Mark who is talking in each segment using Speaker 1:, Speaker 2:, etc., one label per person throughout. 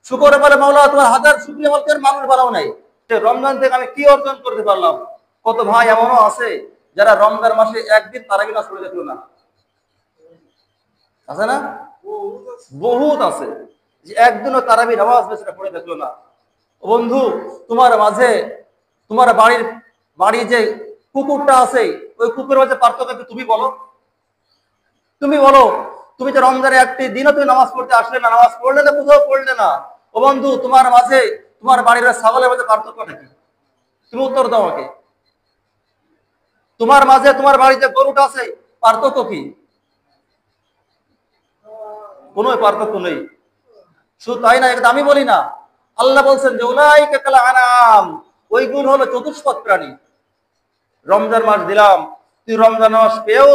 Speaker 1: শুকর বলে মাওলা তোমার হাজার শুকরিয়া বলতে মানুষ বানাও নাই। রমজান থেকে আমি কি অর্জন করতে পারলাম? কত ভাই এমনও আছে যারা রমজান মাসে একদিন তারাবি নামাজ পড়ে দেখলো না, আছে না? বহুত আছে যে একদিনও তারাবি নামাজ বেশি পড়ে দেখলো না। বন্ধু, তোমার মাঝে তোমার বাড়ি যে কুকুরটা আছে ওই কুকুরের মাঝে পার্থক্য কি তুমি বলো? তুমি বলো, তুমি যে রমজানে একটি দিনও তুমি নামাজ পড়তে আসলে না, নামাজ পড়লে না, কোথাও পড়লে না। ও বন্ধু, তোমার মাঝে তোমার বাড়ির ছাগলের মাঝে পার্থক্যটা কি? তুমি উত্তর দাও আমাকে। তোমার মাঝে তোমার বাড়িতে গরুটা আছে, পার্থক্য কি? কোনো পার্থক্য নেই। শুধু তাই না, এটা আমি বলি না, আল্লাহ বলছেন যে উলাইকা কাল আনাম, ওইগুলো হলো চতুষ্পদ প্রাণী। রমজান মাস দিলাম, তুই রমজান মাস পেয়েও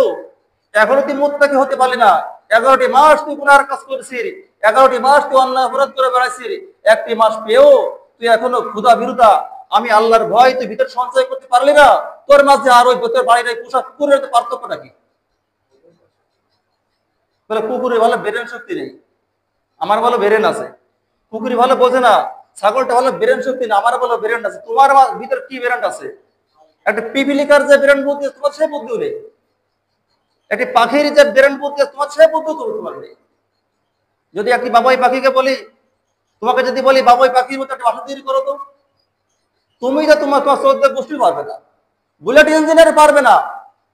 Speaker 1: এখনো তুই মুত্তাকি হতে পারলি না। 11টি মাস তুই গুনার কাজ করেছিস, 11টি মাস তুই অন্যায় অপরাধ করে বেড়াইছিস, একটি মাস পেয়েও তুই এখনো ক্ষুধা বিরুদ্ধা আমি আল্লাহর ভয় তুই ভিতর সঞ্চয় করতে পারলি না। তোর মাঝে আর ওই তোর বাড়ির পোশাক কুকুরের পার্থক্যটা কি? বলে কুকুরের ভালো ব্রেন শক্তি নেই, আমার ভালো ব্রেন আছে। কুকুরি ভালো বোঝে না, ছাগলটা ভালো ব্রেন শক্তি না, আমার ভালো ব্রেন আছে। তোমার ভিতর কি ব্রেন আছে? একটা পিপিলিকার যে ব্রেন বুদ্ধি তোমার সে বুদ্ধিও নেই, একটি পাখির যে ব্রেন বুদ্ধি তোমার সে বুদ্ধি তোমার নেই। যদি একটি বাবুই পাখিকে বলি, তোমাকে যদি বলি বাবুই পাখির মতো একটা বাসা তৈরি করো, তো তুমি যে তোমার শ্রদ্ধা গোষ্ঠী পারবে না, বুলেট ইঞ্জিনিয়ার পারবে না।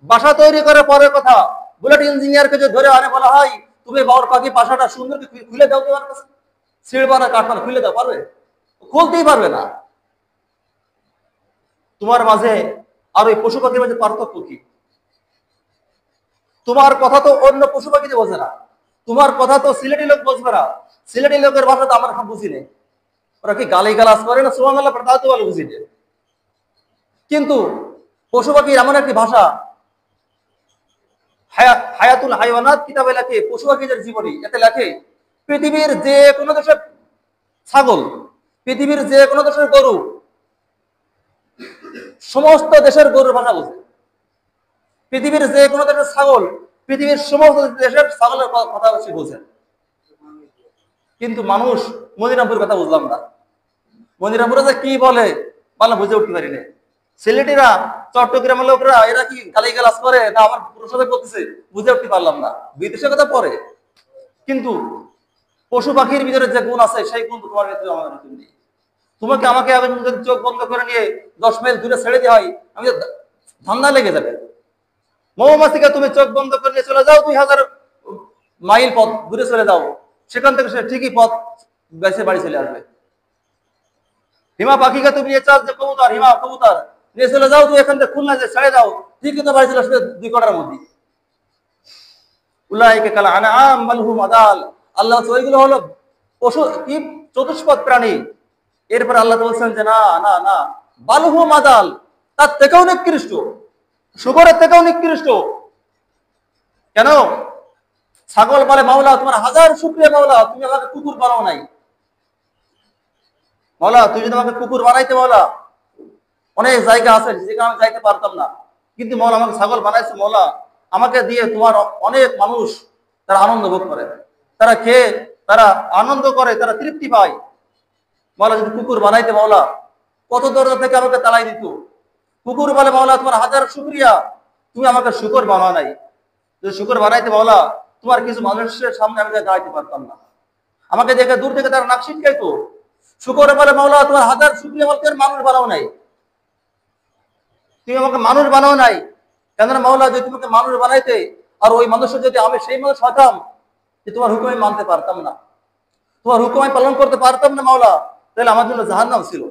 Speaker 1: বাসা তৈরি করে পরের কথা, বুলেট ইঞ্জিনিয়ারকে যদি ধরে আনে বলা হয় তুমি বাবুর পাখি বাসাটা সুন্দর খুলে দাও, তোমার কাছে সিঁড়বানা কাঠমানা খুলে দাও, পারবে? খুলতেই পারবে না। তোমার মাঝে আর ওই পশু পাখির মাঝে পার্থক্য কি? তোমার কথা তো অন্য পশু পাখিতে বোঝে না, তোমার কথা তো সিলেটি লোক বুঝবে না। সিলেটি লোকের ভাষা তো আমার বুঝি নেই, ওরা কি গালি গালাজ করে না সুবহানাল্লাহ তাও তো ভালো বুঝি নেই। কিন্তু পশু পাখির এমন একটি ভাষা, হায়াতুল হাইওয়ানাত কিতাবে লেখে, পশু পাখিদের জীবনী, এতে লেখে পৃথিবীর যে কোনো দেশের ছাগল, পৃথিবীর যে কোনো দেশের গরু, সমস্ত দেশের গরুর ভাষা বোঝে। পৃথিবীর যে কোনো দেশের ছাগল, পৃথিবীর সমস্ত দেশের ছাগলের কথা সে বোঝে। কিন্তু মানুষ মদিনাপুরের কথা বুঝলাম না, মদিনাপুরে যে কি বলে ভালো বুঝে উঠতে পারি না। সিলেটিরা, চট্টগ্রামের লোকরা এরা কি গালি গালাজ করে না আমার প্রসাদে করতেছে বুঝে উঠতে পারলাম না। বিদেশের কথা পরে, কিন্তু পশু পাখির ভিতরে যে গুণ আছে সেই গুণ তোমার ভিতরে আমার ভিতরে নেই। তোমাকে আমাকে যদি চোখ বন্ধ করে নিয়ে 10 মাইল দূরে ছেড়ে দেওয়া হয়, আমি ধান্দা লেগে যাবে। মৌমাছিকে তুমি চোখ বন্ধ করে নিয়ে চলে যাও 2000 মাইল পথ দূরে চলে যাও, সেখান থেকে সে ঠিকই পথ বেছে বাড়ি চলে আসবে। হিমা পাখিকে তুমি নিয়ে চাষ যে কবুতর, হিমা কবুতর নিয়ে চলে যাও, তুমি এখান থেকে খুলনা যে ছেড়ে দাও, ঠিকই তো বাড়ি চলে আসবে 2 ঘন্টার মধ্যে। উলাইকা কাল আনআম বাল হুম আদাল, আল্লাহ ওইগুলো হলো পশু কি চতুষ্পদ প্রাণী। এরপর আল্লাহ বলছেন যে না না না, বাল হুম আদাল, তার থেকেও নিকৃষ্ট, শুকরের থেকেও নিকৃষ্ট। কেন? ছাগল বলে মাওলা তোমার হাজার শুকরিয়া মাওলা, তুমি আমাকে কুকুর বানাও নাই। মাওলা তুমি যদি আমাকে কুকুর বানাইতে, মাওলা অনেক জায়গা আছে যেখানে আমি যাইতে পারতাম না, কিন্তু মাওলা আমাকে ছাগল বানাইছে। মাওলা আমাকে দিয়ে তোমার অনেক মানুষ তারা আনন্দ ভোগ করে, তারা খেয়ে তারা আনন্দ করে, তারা তৃপ্তি পায়। মাওলা যদি কুকুর বানাইতে, মাওলা কত দরজা থেকে আমাকে তাড়াই দিত। কুকুর বলে মাওলা তোমার হাজার শুকরিয়া, তুমি আমাকে শুকর বানাও নাই। যদি শুকর বানাইতে মাওলা তোমার কিছু মানুষের সামনে আমি দাঁড়াইতে পারতাম না, আমাকে দেখে দূর থেকে তারা নাক ছিটকাইতো। শুকর বলে মাওলা তোমার হাজার শুকরিয়া বলতে মানুষ বানাও নাই, তুমি আমাকে মানুষ বানাও নাই। কেননা মাওলা যদি তোমাকে মানুষ বানাইতে আর ওই মানুষের যদি আমি সেই মানুষ হতাম, যে তোমার হুকুম আমি মানতে পারতাম না, তোমার হুকুম আমি পালন করতে পারতাম না মাওলা, তাহলে আমার জন্য জাহান্নাম ছিল।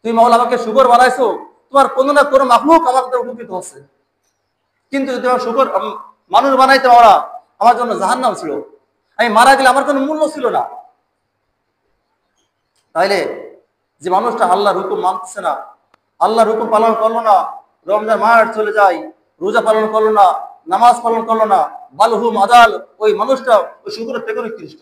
Speaker 1: তুমি মাওলা আমাকে শুকর বানাইছো, তোমার কোনো না কোনো মাখলুক আমার দ্বারা উপকৃত হচ্ছে, কিন্তু যদি আমার শুকর মানুষ বানাইতে মাওলা আমার জন্য জাহান্নাম ছিল, আমি মারা গেলে আমার কোনো মূল্য ছিল না। তাইলে যে মানুষটা আল্লাহর হুকুম মানতেছে না, আল্লাহর হুকুম পালন করলো না, রমজান মাস চলে যায়, রোজা পালন করলো না, নামাজ পালন করলো না, বালহুম আদাল, ওই মানুষটা ওই শুকরের থেকে নিকৃষ্ট।